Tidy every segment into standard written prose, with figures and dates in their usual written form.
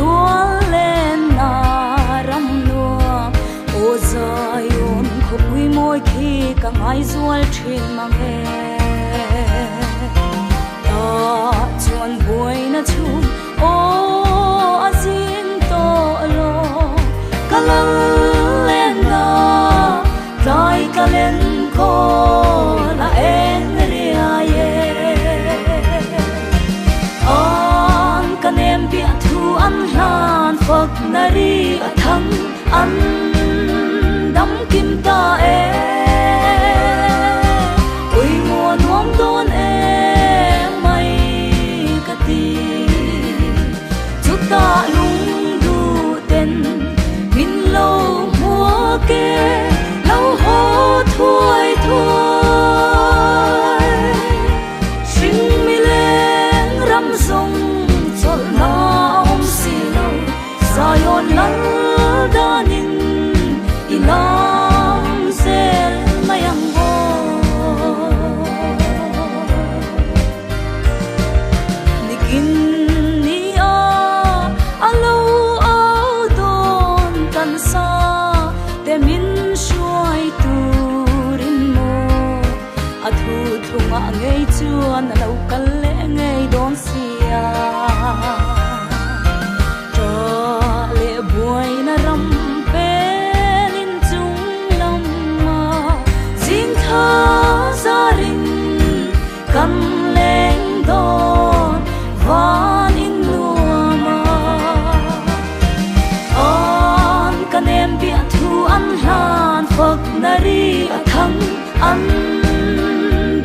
dual lên na ram nua o zayon khopui moi khi ka ngai zual thin mang he ta chuan buai na chum o azin to lo kalal lên na dai kalen ko la en ria ye an kanem bia thu an hlan phok nari athang an dam kim ta e oi muan hom don e mai ka ti chuta lung du ten min lo mua ke lo ho thui thui sing mi leng ram song chol na om si lo sayon lal danin ilam sel mayang bo nikin ni alo au don kan sa te min shuai turin mo athu thunga ngei chuan lo kal le ngei don sia to le buai na ram pe lin chung lam ma jing tha za rin kan leng don van in nuama an kanem bia thu an hlan phok nari athang an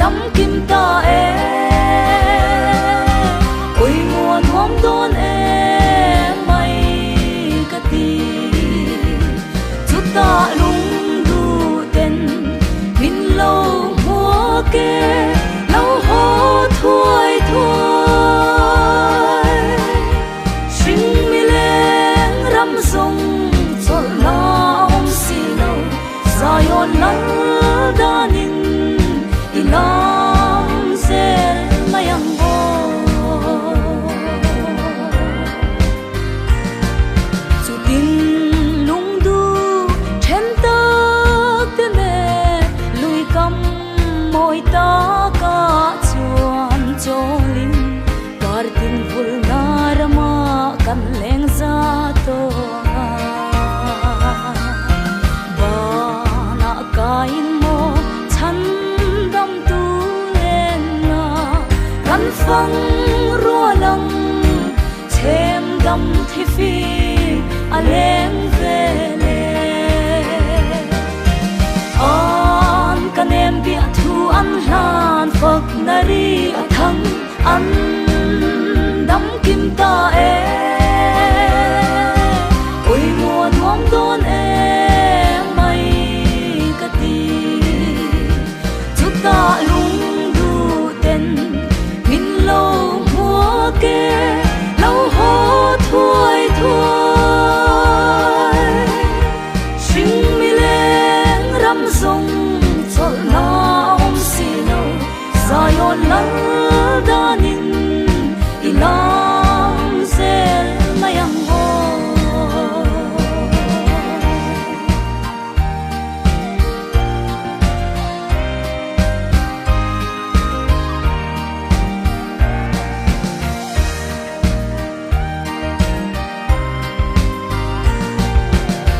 dam kim ta e oi muan hom don e mai ka ti chuta lung du ten min lo mua ke lo ho thui thui sing mi leng ram song chol na om si lo zayon lal danin ilam sel mayang bo chutin lung du then tak te ne lui kam moi ta ka chuan cholin partin vul na rama kan leng za to ba na kain mo chan dam tu len na kan phang ro lang chem dam thi fi aleng ve le an kanem bia thu an hlan phok nari athang an dam kim ta e oi muan hom don e mai ka ti chuta lung du ten min lo mua ke lo ho thui thui sing mi leng ram song chol na om si lo zayon lal danin ilam sel mayang bo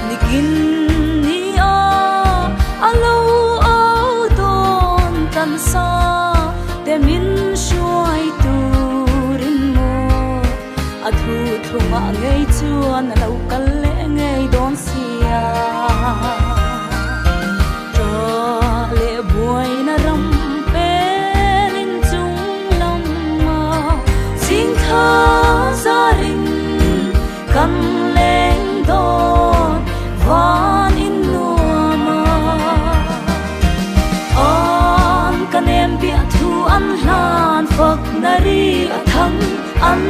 nikin ni alo au don kan sa te min shuai turin mo athu thunga ngei chuan lo kal le ngei don sia to le buai na ram pe lin chung lam ma sing tha za rin kan leng don van in nuama an kanem bia thu an hlan phok nari athang an